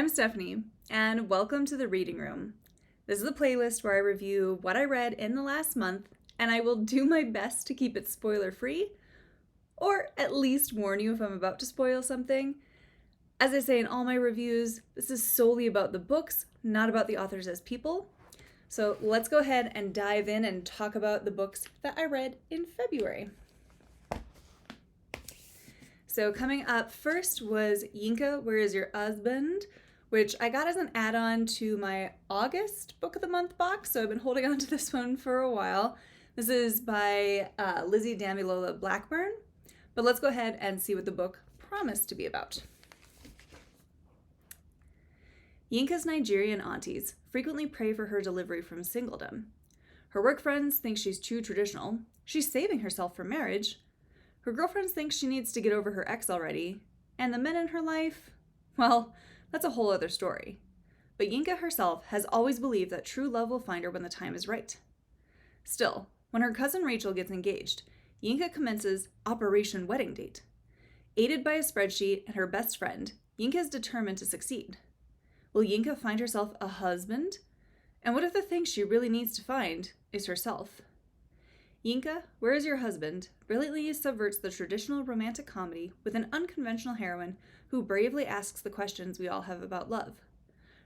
I'm Stephanie, and welcome to the Reading Room. This is a playlist where I review what I read in the last month, and I will do my best to keep it spoiler-free, or at least warn you if I'm about to spoil something. As I say in all my reviews, this is solely about the books, not about the authors as people. So let's go ahead and dive in and talk about the books that I read in February. So coming up first was Yinka, Where Is Your Husband?, which I got as an add-on to my August Book of the Month box, so I've been holding on to this one for a while. This is by Lizzie, Damilola, Blackburn, but let's go ahead and see what the book promised to be about. Yinka's Nigerian aunties frequently pray for her delivery from singledom. Her work friends think she's too traditional. She's saving herself for marriage. Her girlfriends think she needs to get over her ex already. And the men in her life, well, that's a whole other story. But Yinka herself has always believed that true love will find her when the time is right. Still, when her cousin Rachel gets engaged, Yinka commences Operation Wedding Date. Aided by a spreadsheet and her best friend, Yinka is determined to succeed. Will Yinka find herself a husband? And what if the thing she really needs to find is herself? Yinka, Where Is Your Husband? Brilliantly subverts the traditional romantic comedy with an unconventional heroine who bravely asks the questions we all have about love.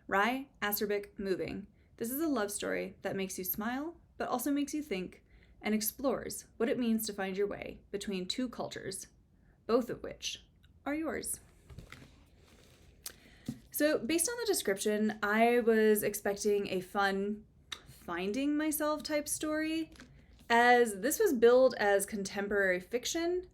Wry, acerbic, moving. This is a love story that makes you smile, but also makes you think, and explores what it means to find your way between two cultures, both of which are yours. So based on the description, I was expecting a fun finding myself type story, as this was billed as contemporary fiction,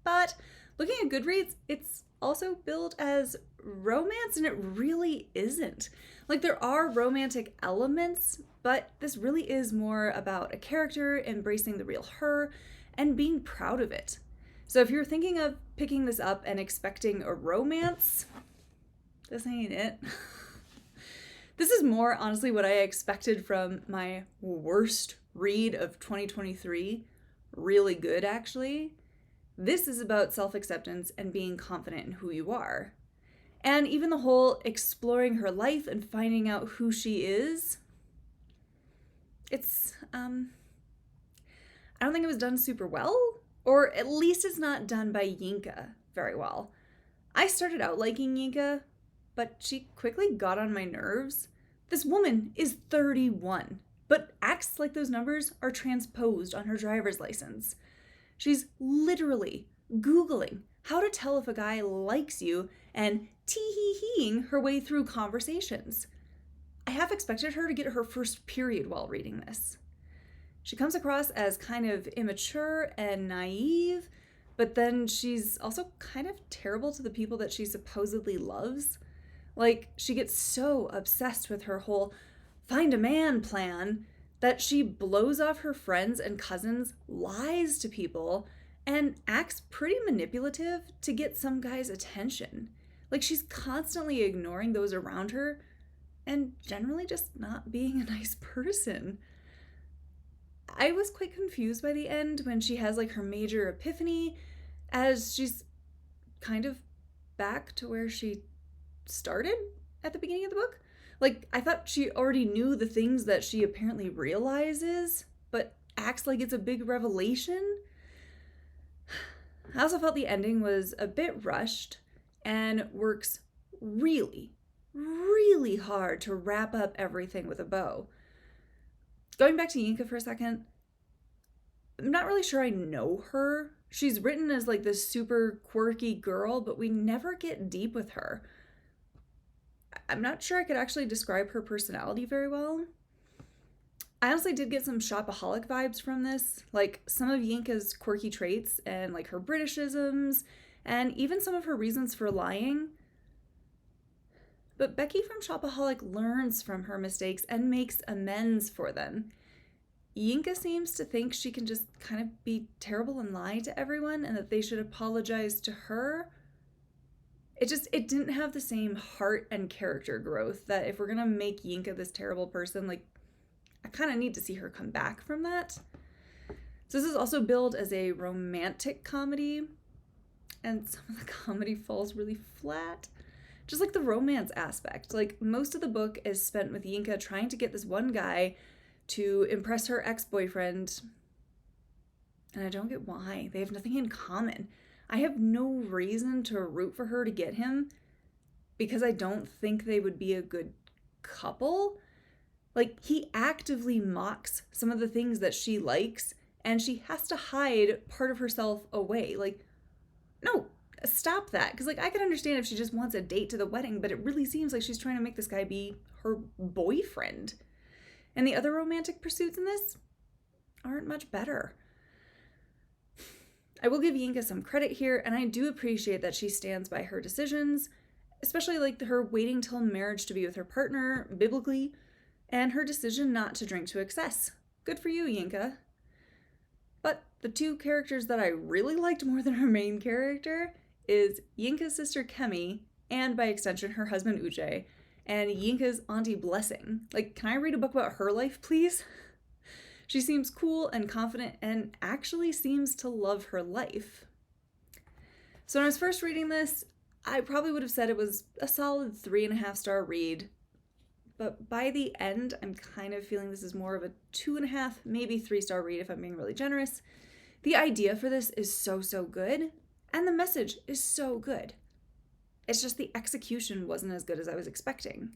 but looking at Goodreads, it's also billed as romance, and it really isn't. Like, there are romantic elements, but this really is more about a character embracing the real her and being proud of it. So if you're thinking of picking this up and expecting a romance, this ain't it. This is more honestly what I expected from my worst read of 2023. Really good, actually. This is about self-acceptance and being confident in who you are. And even the whole exploring her life and finding out who she is. It's, I don't think it was done super well, or at least it's not done by Yinka very well. I started out liking Yinka, but she quickly got on my nerves. This woman is 31, but acts like those numbers are transposed on her driver's license. She's literally Googling how to tell if a guy likes you and tee-hee-heeing her way through conversations. I half expected her to get her first period while reading this. She comes across as kind of immature and naive, but then she's also kind of terrible to the people that she supposedly loves. Like, she gets so obsessed with her whole find a man plan that she blows off her friends and cousins, lies to people, and acts pretty manipulative to get some guy's attention. Like, she's constantly ignoring those around her and generally just not being a nice person. I was quite confused by the end when she has like her major epiphany, as she's kind of back to where she started at the beginning of the book. Like, I thought she already knew the things that she apparently realizes, but acts like it's a big revelation. I also felt the ending was a bit rushed and works really, really hard to wrap up everything with a bow. Going back to Yinka for a second, I'm not really sure I know her. She's written as like this super quirky girl, but we never get deep with her. I'm not sure I could actually describe her personality very well. I honestly did get some shopaholic vibes from this, like some of Yinka's quirky traits and like her Britishisms and even some of her reasons for lying. But Becky from Shopaholic learns from her mistakes and makes amends for them. Yinka seems to think she can just kind of be terrible and lie to everyone and that they should apologize to her. It didn't have the same heart and character growth that if we're gonna make Yinka this terrible person, like, I kind of need to see her come back from that. So this is also billed as a romantic comedy, and some of the comedy falls really flat. just like the romance aspect. Like, most of the book is spent with Yinka trying to get this one guy to impress her ex-boyfriend, and I don't get why. They have nothing in common. I have no reason to root for her to get him because I don't think they would be a good couple. Like, he actively mocks some of the things that she likes, and she has to hide part of herself away. Like, no, stop that. Because, like, I can understand if she just wants a date to the wedding, but it really seems like she's trying to make this guy be her boyfriend. And the other romantic pursuits in this aren't much better. I will give Yinka some credit here, and I do appreciate that she stands by her decisions, especially like her waiting till marriage to be with her partner, biblically, and her decision not to drink to excess. Good for you, Yinka. But the two characters that I really liked more than her main character is Yinka's sister Kemi, and by extension her husband Ujay, and Yinka's auntie Blessing. Like, can I read a book about her life, please? She seems cool and confident and actually seems to love her life. So when I was first reading this, I probably would have said it was a solid 3.5-star read. But by the end, I'm kind of feeling this is more of a 2.5, maybe 3-star read if I'm being really generous. The idea for this is so good, and the message is so good. It's just the execution wasn't as good as I was expecting.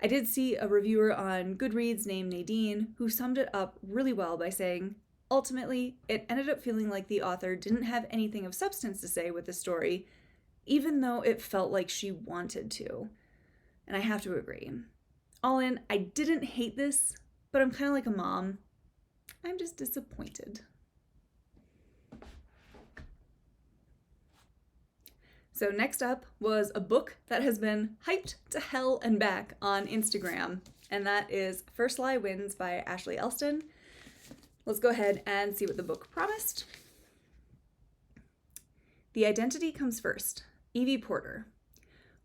I did see a reviewer on Goodreads named Nadine who summed it up really well by saying, ultimately, it ended up feeling like the author didn't have anything of substance to say with the story, even though it felt like she wanted to. And I have to agree. All in, I didn't hate this, but I'm kind of like a mom. I'm just disappointed. So next up was a book that has been hyped to hell and back on Instagram, and that is First Lie Wins by Ashley Elston. Let's go ahead and see what the book promised. The identity comes first. Evie Porter.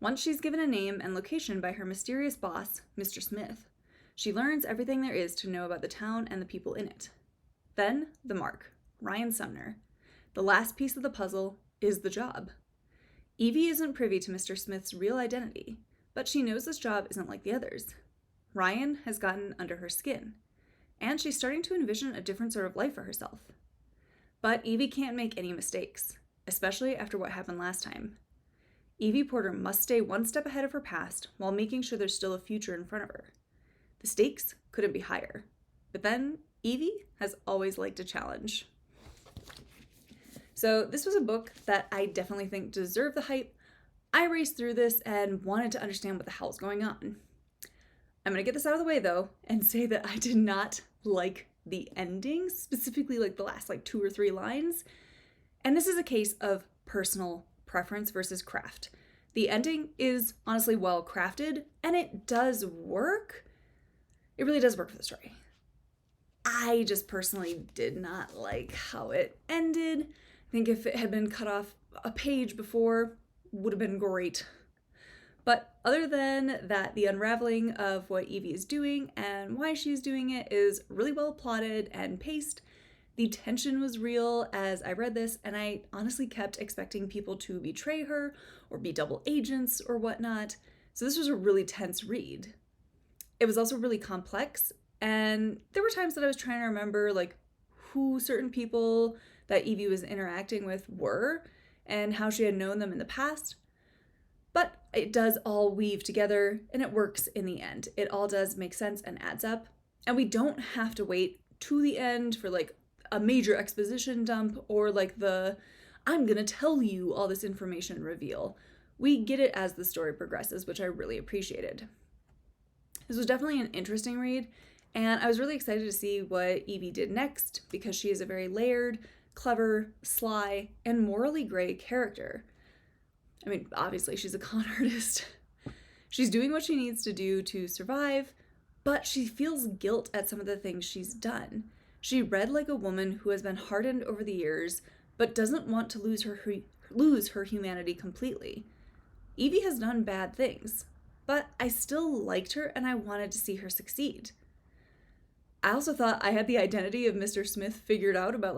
Once she's given a name and location by her mysterious boss, Mr. Smith, she learns everything there is to know about the town and the people in it. Then, the mark, Ryan Sumner. The last piece of the puzzle is the job. Evie isn't privy to Mr. Smith's real identity, but she knows this job isn't like the others. Ryan has gotten under her skin, and she's starting to envision a different sort of life for herself. But Evie can't make any mistakes, especially after what happened last time. Evie Porter must stay one step ahead of her past while making sure there's still a future in front of her. The stakes couldn't be higher, but then Evie has always liked a challenge. So this was a book that I definitely think deserved the hype. I raced through this and wanted to understand what the hell's going on. I'm going to get this out of the way though and say that I did not like the ending, specifically like the last 2 or 3 lines. And this is a case of personal preference versus craft. The ending is honestly well crafted and it does work. It really does work for the story. I just personally did not like how it ended. I think if it had been cut off a page before, would have been great. But other than that, the unraveling of what Evie is doing and why she's doing it is really well plotted and paced. The tension was real as I read this, and I honestly kept expecting people to betray her or be double agents or whatnot. So this was a really tense read. It was also really complex, and there were times that I was trying to remember who certain people that Evie was interacting with were and how she had known them in the past. But it does all weave together and it works in the end. It all does make sense and adds up. And we don't have to wait to the end for a major exposition dump or the I'm gonna tell you all this information reveal. We get it as the story progresses, which I really appreciated. This was definitely an interesting read, and I was really excited to see what Evie did next because she is a very layered, clever, sly, and morally gray character. I mean, obviously she's a con artist. She's doing what she needs to do to survive, but she feels guilt at some of the things she's done. She read like a woman who has been hardened over the years, but doesn't want to lose her humanity completely. Evie has done bad things, but I still liked her and I wanted to see her succeed. I also thought I had the identity of Mr. Smith figured out about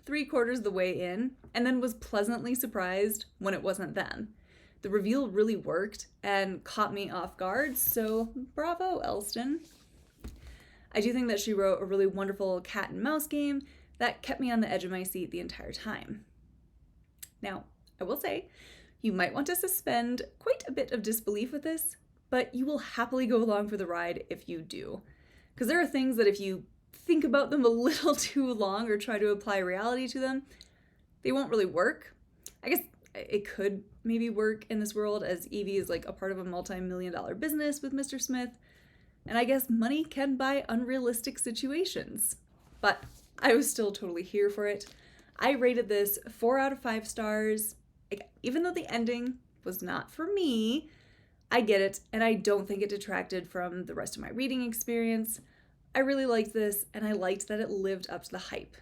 3/4 of the way in, and then was pleasantly surprised when it wasn't them. The reveal really worked and caught me off guard, so bravo, Elston. I do think that she wrote a really wonderful cat and mouse game that kept me on the edge of my seat the entire time. Now, I will say, you might want to suspend quite a bit of disbelief with this, but you will happily go along for the ride if you do. Because there are things that if you think about them a little too long or try to apply reality to them, they won't really work. I guess it could maybe work in this world, as Evie is like a part of a multi-million-dollar business with Mr. Smith, and I guess money can buy unrealistic situations. But I was still totally here for it. I rated this 4 out of 5 stars. Even though the ending was not for me, I get it, and I don't think it detracted from the rest of my reading experience. I really liked this, and I liked that it lived up to the hype.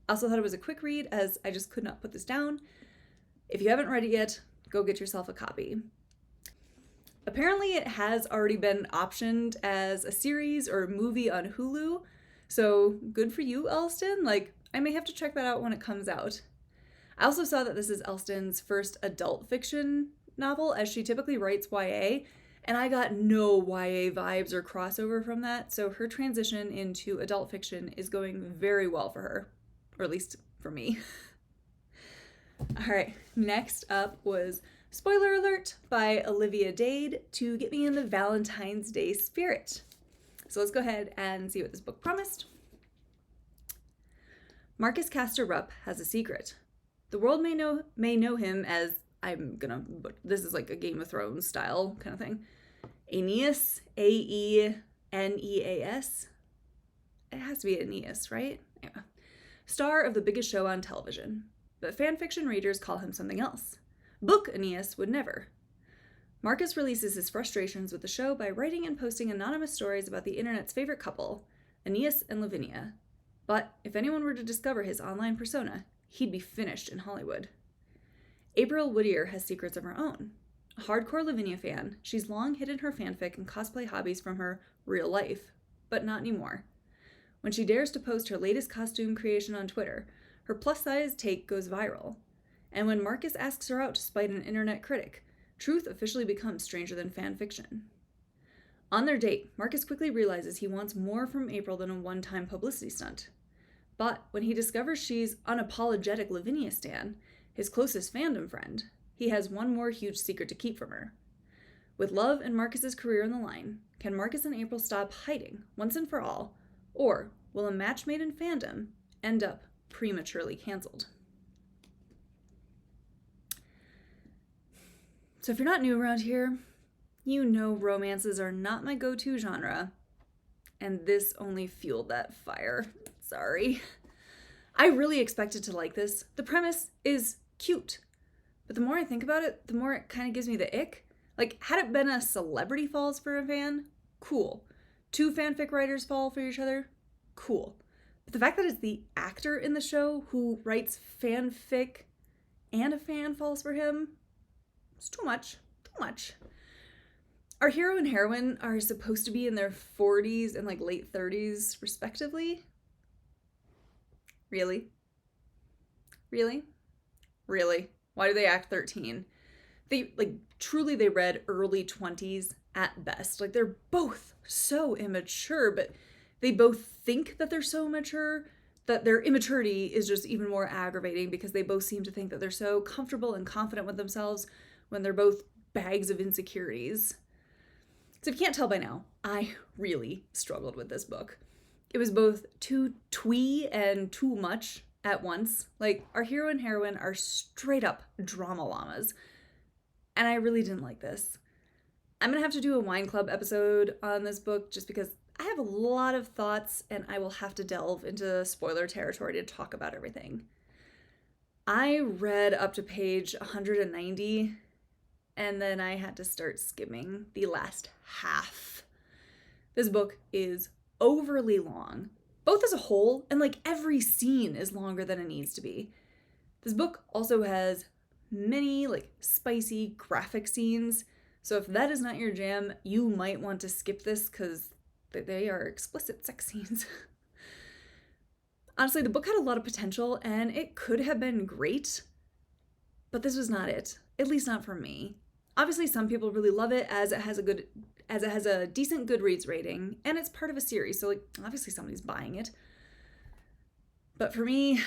I also thought it was a quick read, as I just could not put this down. If you haven't read it yet, go get yourself a copy. Apparently, it has already been optioned as a series or a movie on Hulu, so good for you, Elston. I may have to check that out when it comes out. I also saw that this is Elston's first adult fiction novel, as she typically writes YA, and I got no YA vibes or crossover from that, so her transition into adult fiction is going very well for her, or at least for me. All right, next up was Spoiler Alert by Olivia Dade to get me in the Valentine's Day spirit. So let's go ahead and see what this book promised. Marcus Castor Rupp has a secret. The world may know him as, this is like a Game of Thrones style kind of thing, Aeneas, Aeneas. It has to be Aeneas, right? Yeah. Star of the biggest show on television. But fanfiction readers call him something else. Book Aeneas would never. Marcus releases his frustrations with the show by writing and posting anonymous stories about the internet's favorite couple, Aeneas and Lavinia. But if anyone were to discover his online persona, he'd be finished in Hollywood. April Whittier has secrets of her own. A hardcore Lavinia fan, she's long hidden her fanfic and cosplay hobbies from her real life, but not anymore. When she dares to post her latest costume creation on Twitter, her plus-size take goes viral. And when Marcus asks her out to spite an internet critic, truth officially becomes stranger than fan fiction. On their date, Marcus quickly realizes he wants more from April than a one-time publicity stunt. But when he discovers she's unapologetic Lavinia stan, his closest fandom friend, he has one more huge secret to keep from her. With love and Marcus's career on the line, can Marcus and April stop hiding once and for all, or will a match made in fandom end up prematurely canceled? So if you're not new around here, you know romances are not my go-to genre, and this only fueled that fire. Sorry. I really expected to like this. The premise is cute, but the more I think about it, the more it kind of gives me the ick. Had it been a celebrity falls for a fan, cool. 2 fanfic writers fall for each other, cool. But the fact that it's the actor in the show who writes fanfic and a fan falls for him, it's too much. Our hero and heroine are supposed to be in their 40s and late 30s, respectively. Really? Why do they act 13? They truly they read early 20s at best. They're both so immature, but they both think that they're so mature that their immaturity is just even more aggravating, because they both seem to think that they're so comfortable and confident with themselves when they're both bags of insecurities. So if you can't tell by now, I really struggled with this book. It was both too twee and too much at once. Our hero and heroine are straight up drama llamas, and I really didn't like this. I'm gonna have to do a wine club episode on this book just because I have a lot of thoughts and I will have to delve into spoiler territory to talk about everything. I read up to page 190 and then I had to start skimming the last half. This book is overly long, both as a whole, and every scene is longer than it needs to be. This book also has many spicy graphic scenes, so if that is not your jam, you might want to skip this because they are explicit sex scenes. Honestly, the book had a lot of potential and it could have been great, but this was not it, at least not for me. Obviously, some people really love it as it has a decent Goodreads rating, and it's part of a series, so like obviously somebody's buying it. But for me,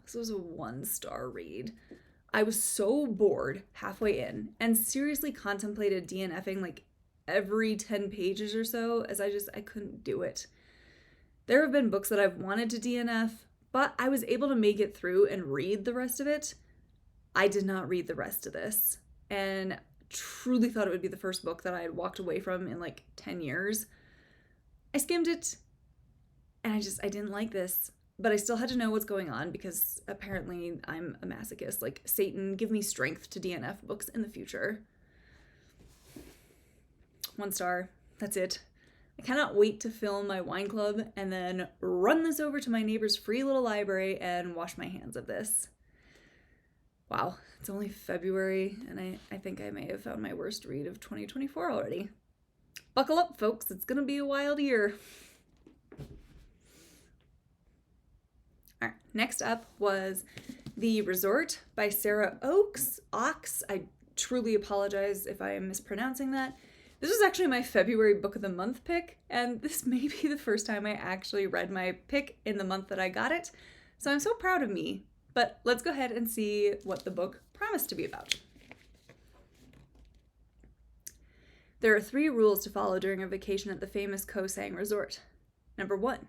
this was a 1-star read. I was so bored halfway in and seriously contemplated DNFing like every 10 pages or so, as I couldn't do it. There have been books that I've wanted to DNF, but I was able to make it through and read the rest of it. I did not read the rest of this, and truly thought it would be the first book that I had walked away from in like 10 years. I skimmed it, and I didn't like this, but I still had to know what's going on because apparently I'm a masochist. Like, Satan, give me strength to DNF books in the future. 1 star. That's it. I cannot wait to film my wine club and then run this over to my neighbor's free little library and wash my hands of this. Wow, it's only February, and I think I may have found my worst read of 2024 already. Buckle up, folks. It's going to be a wild year. All right, next up was The Resort by Sara Ochs. I truly apologize if I am mispronouncing that. This was actually my February book of the month pick, and this may be the first time I actually read my pick in the month that I got it, so I'm so proud of me. But let's go ahead and see what the book promised to be about. There are 3 rules to follow during a vacation at the famous Koh Sang resort. Number 1,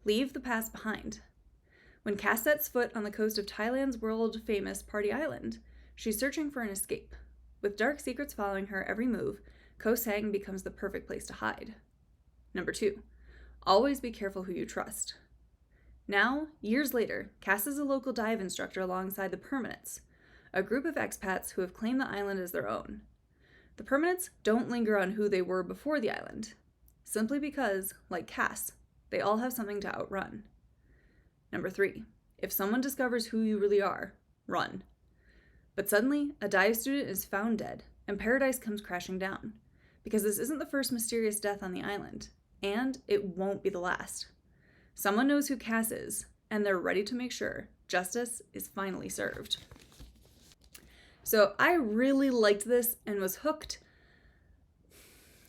leave the past behind. When Cass sets foot on the coast of Thailand's world-famous Party Island, she's searching for an escape. With dark secrets following her every move, Koh Sang becomes the perfect place to hide. Number 2, always be careful who you trust. Now, years later, Cass is a local dive instructor alongside the Permanents, a group of expats who have claimed the island as their own. The Permanents don't linger on who they were before the island, simply because, like Cass, they all have something to outrun. Number 3, if someone discovers who you really are, run. But suddenly, a dive student is found dead, and paradise comes crashing down, because this isn't the first mysterious death on the island, and it won't be the last. Someone knows who Cass is, and they're ready to make sure justice is finally served. So I really liked this and was hooked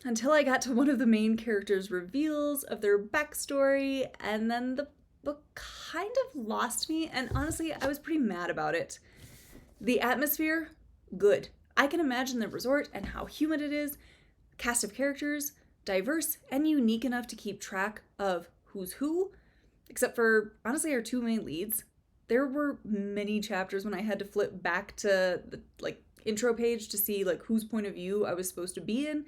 until I got to one of the main characters' reveals of their backstory, and then the book kind of lost me, and honestly, I was pretty mad about it. The atmosphere, good. I can imagine the resort and how humid it is, cast of characters, diverse and unique enough to keep track of who's who, except for, honestly, our 2 main leads. There were many chapters when I had to flip back to the intro page to see whose point of view I was supposed to be in,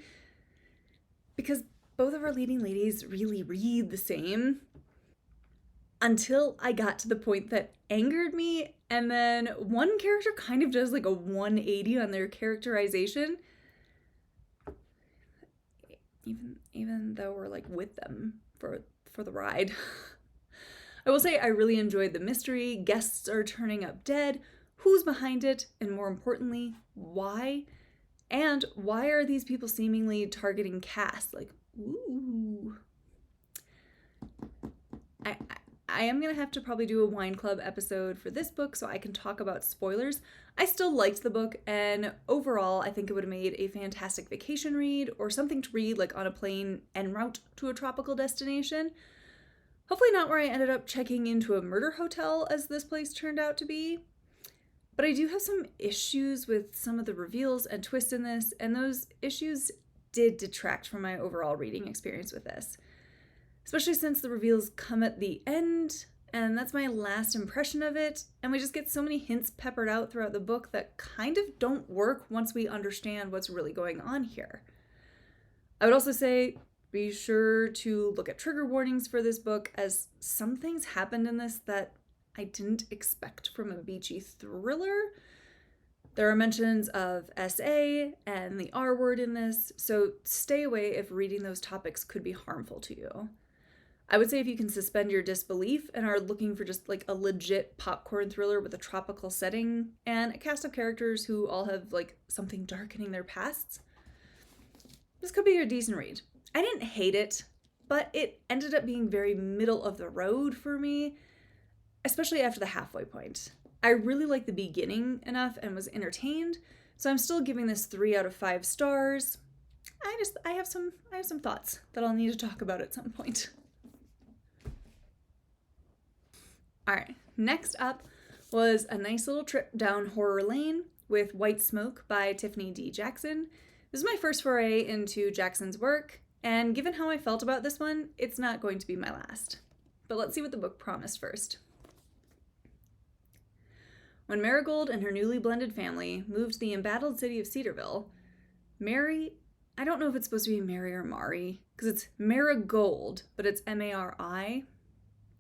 because both of our leading ladies really read the same, until I got to the point that angered me, and then one character kind of does a 180 on their characterization, even though we're with them for the ride. I will say I really enjoyed the mystery. Guests are turning up dead. Who's behind it? And more importantly, why? And why are these people seemingly targeting Cass? Ooh. I am going to have to probably do a wine club episode for this book so I can talk about spoilers. I still liked the book, and overall I think it would have made a fantastic vacation read or something to read on a plane en route to a tropical destination. Hopefully not where I ended up checking into a murder hotel as this place turned out to be. But I do have some issues with some of the reveals and twists in this, and those issues did detract from my overall reading experience with this. Especially since the reveals come at the end, and that's my last impression of it, and we just get so many hints peppered out throughout the book that kind of don't work once we understand what's really going on here. I would also say be sure to look at trigger warnings for this book, as some things happened in this that I didn't expect from a beachy thriller. There are mentions of SA and the R word in this, so stay away if reading those topics could be harmful to you. I would say if you can suspend your disbelief and are looking for just a legit popcorn thriller with a tropical setting and a cast of characters who all have something darkening their pasts, this could be a decent read. I didn't hate it, but it ended up being very middle of the road for me, especially after the halfway point. I really liked the beginning enough and was entertained, So I'm still giving this 3 out of 5 stars. I have some thoughts that I'll need to talk about at some point. All right, next up was a nice little trip down horror lane with White Smoke by Tiffany D. Jackson. This is my first foray into Jackson's work, and given how I felt about this one, it's not going to be my last. But let's see what the book promised first. When Marigold and her newly blended family moved to the embattled city of Cedarville, Mary, I don't know if it's supposed to be Mary or Mari, because it's Marigold, but it's M-A-R-I.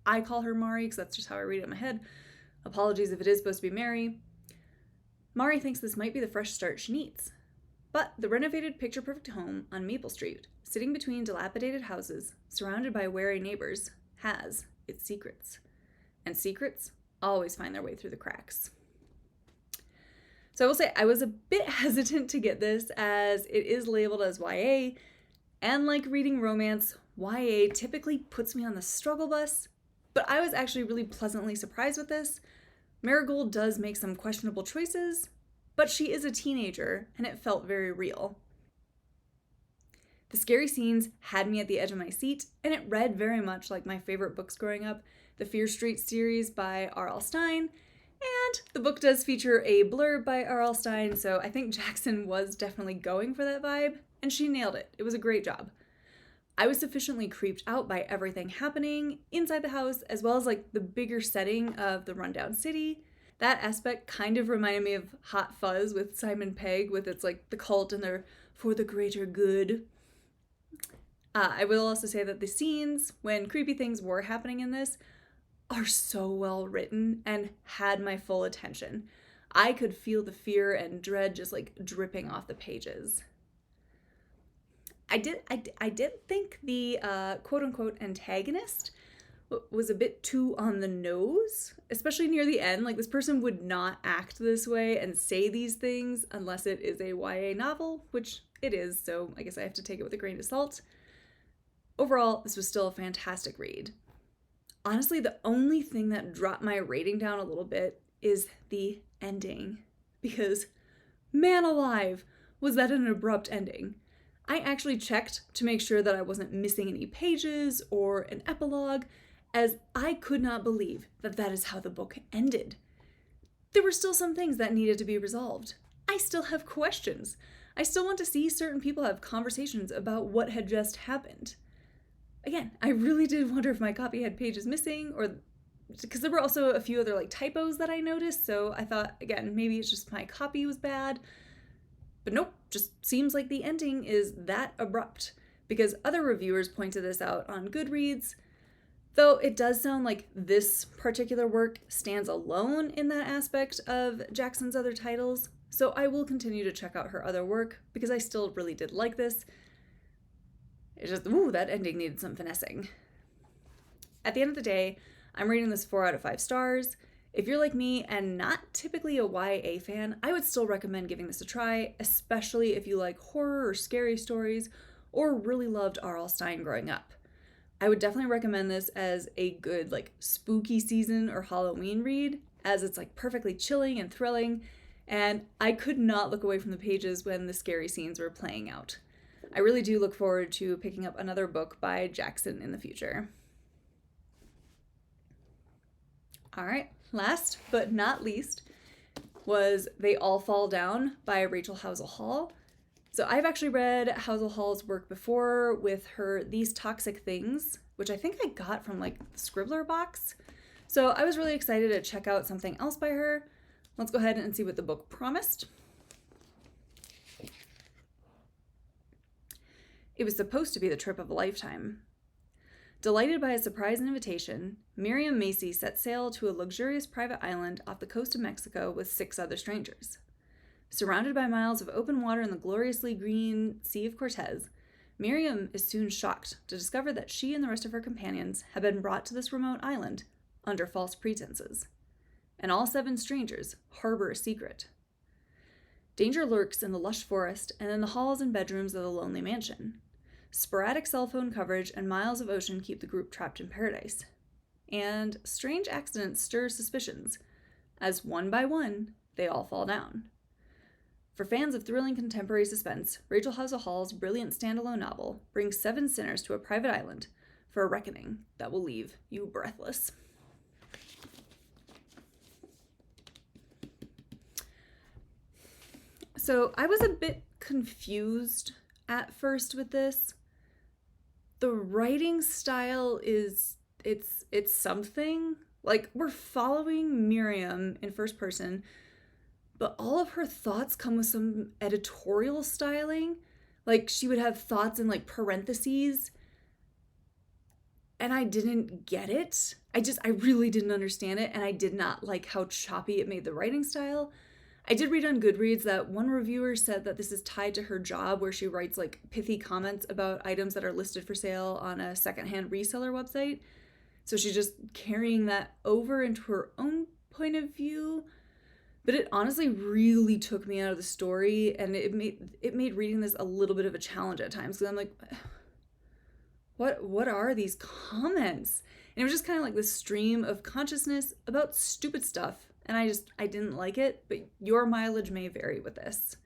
I call her Mari because that's just how I read it in my head. Apologies if it is supposed to be Mary. Mari thinks this might be the fresh start she needs. But the renovated picture-perfect home on Maple Street, sitting between dilapidated houses, surrounded by wary neighbors, has its secrets. And secrets always find their way through the cracks. So I will say I was a bit hesitant to get this as it is labeled as YA, and like reading romance, YA typically puts me on the struggle bus, but I was actually really pleasantly surprised with this. Marigold does make some questionable choices, but she is a teenager, and it felt very real. The scary scenes had me at the edge of my seat, and it read very much like my favorite books growing up, the Fear Street series by R.L. Stine, and the book does feature a blurb by R.L. Stine, so I think Jackson was definitely going for that vibe, and she nailed it. It was a great job. I was sufficiently creeped out by everything happening inside the house, as well as like the bigger setting of the rundown city. That aspect kind of reminded me of Hot Fuzz with Simon Pegg, with its like the cult and their for the greater good. I will also say that the scenes when creepy things were happening in this are so well written and had my full attention. I could feel the fear and dread just like dripping off the pages. I did think the quote-unquote antagonist was a bit too on the nose, especially near the end. Like, this person would not act this way and say these things unless it is a YA novel, which it is, so I guess I have to take it with a grain of salt. Overall, this was still a fantastic read. Honestly, the only thing that dropped my rating down a little bit is the ending, because man alive, was that an abrupt ending. I actually checked to make sure that I wasn't missing any pages or an epilogue, as I could not believe that that is how the book ended. There were still some things that needed to be resolved. I still have questions. I still want to see certain people have conversations about what had just happened. Again, I really did wonder if my copy had pages missing, or because there were also a few other like typos that I noticed, so I thought, again, maybe it's just my copy was bad. But nope, just seems like the ending is that abrupt, because other reviewers pointed this out on Goodreads, though it does sound like this particular work stands alone in that aspect of Jackson's other titles, so I will continue to check out her other work, because I still really did like this. It's just, that ending needed some finessing. At the end of the day, I'm rating this 4 out of 5 stars. If you're like me and not typically a YA fan, I would still recommend giving this a try, especially if you like horror or scary stories, or really loved R.L. Stine growing up. I would definitely recommend this as a good like spooky season or Halloween read, as it's like perfectly chilling and thrilling, and I could not look away from the pages when the scary scenes were playing out. I really do look forward to picking up another book by Jackson in the future. All right, last but not least was They All Fall Down by Rachel Howzell Hall. So I've actually read Howzell Hall's work before with her These Toxic Things, which I think I got from like the Scribbler box. So I was really excited to check out something else by her. Let's go ahead and see what the book promised. It was supposed to be the trip of a lifetime. Delighted by a surprise invitation, Miriam Macy set sail to a luxurious private island off the coast of Mexico with 6 other strangers. Surrounded by miles of open water in the gloriously green Sea of Cortez, Miriam is soon shocked to discover that she and the rest of her companions have been brought to this remote island under false pretenses, and all 7 strangers harbor a secret. Danger lurks in the lush forest and in the halls and bedrooms of the lonely mansion. Sporadic cell phone coverage and miles of ocean keep the group trapped in paradise. And strange accidents stir suspicions, as one by one, they all fall down. For fans of thrilling contemporary suspense, Rachel Howzell Hall's brilliant standalone novel brings 7 sinners to a private island for a reckoning that will leave you breathless. So I was a bit confused at first with this. The writing style is, it's something. Like, we're following Miriam in first person, but all of her thoughts come with some editorial styling. Like, she would have thoughts in like parentheses, and I didn't get it. I really didn't understand it, and I did not like how choppy it made the writing style. I did read on Goodreads that one reviewer said that this is tied to her job, where she writes like pithy comments about items that are listed for sale on a secondhand reseller website. So she's just carrying that over into her own point of view. But it honestly really took me out of the story, and it made reading this a little bit of a challenge at times, because I'm like, what are these comments? And it was just kind of like this stream of consciousness about stupid stuff. And I didn't like it, but your mileage may vary with this.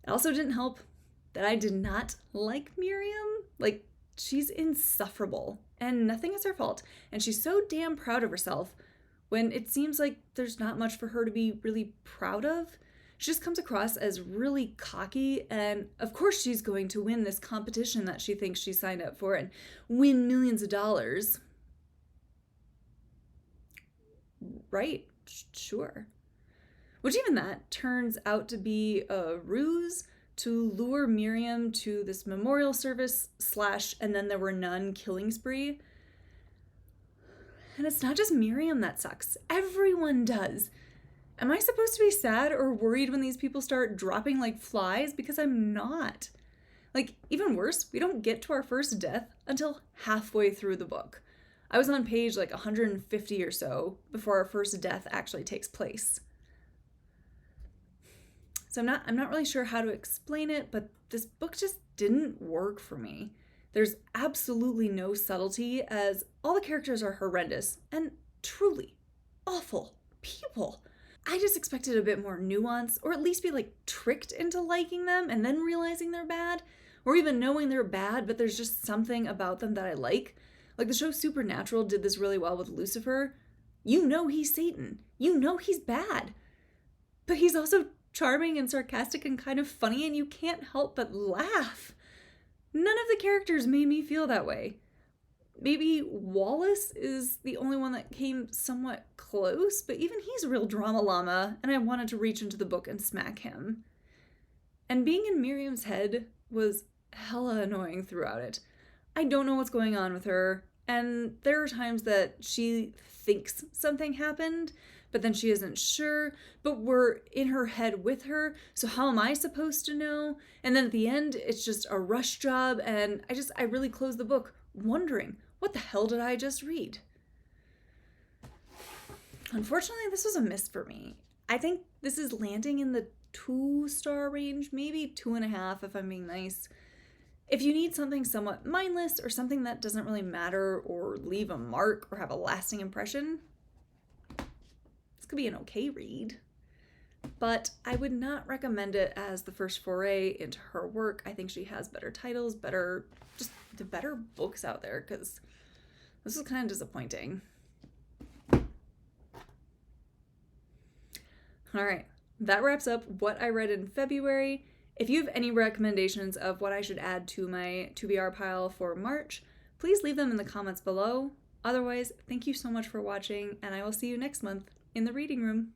It also didn't help that I did not like Miriam. Like, she's insufferable, and nothing is her fault. And she's so damn proud of herself when it seems like there's not much for her to be really proud of. She just comes across as really cocky, and of course she's going to win this competition that she thinks she signed up for and win millions of dollars. Right. Sure. Which even that turns out to be a ruse to lure Miriam to this memorial service / and then there were none killing spree. And it's not just Miriam that sucks. Everyone does. Am I supposed to be sad or worried when these people start dropping like flies? Because I'm not. Like, even worse, we don't get to our first death until halfway through the book. I was on page like 150 or so before our first death actually takes place. So I'm not really sure how to explain it, but this book just didn't work for me. There's absolutely no subtlety, as all the characters are horrendous and truly awful people. I just expected a bit more nuance, or at least be like tricked into liking them and then realizing they're bad, or even knowing they're bad, but there's just something about them that I like. Like, the show Supernatural did this really well with Lucifer. You know he's Satan. You know he's bad. But he's also charming and sarcastic and kind of funny, and you can't help but laugh. None of the characters made me feel that way. Maybe Wallace is the only one that came somewhat close, but even he's a real drama llama, and I wanted to reach into the book and smack him. And being in Miriam's head was hella annoying throughout it. I don't know what's going on with her, and there are times that she thinks something happened, but then she isn't sure, but we're in her head with her, so how am I supposed to know? And then at the end, it's just a rush job, and I really closed the book wondering, what the hell did I just read? Unfortunately, this was a miss for me. I think this is landing in the 2-star range, maybe 2.5 if I'm being nice. If you need something somewhat mindless or something that doesn't really matter or leave a mark or have a lasting impression, this could be an okay read. But I would not recommend it as the first foray into her work. I think she has better titles, better books out there, because this is kind of disappointing. All right, that wraps up what I read in February. If you have any recommendations of what I should add to my TBR pile for March, please leave them in the comments below. Otherwise, thank you so much for watching, and I will see you next month in the reading room.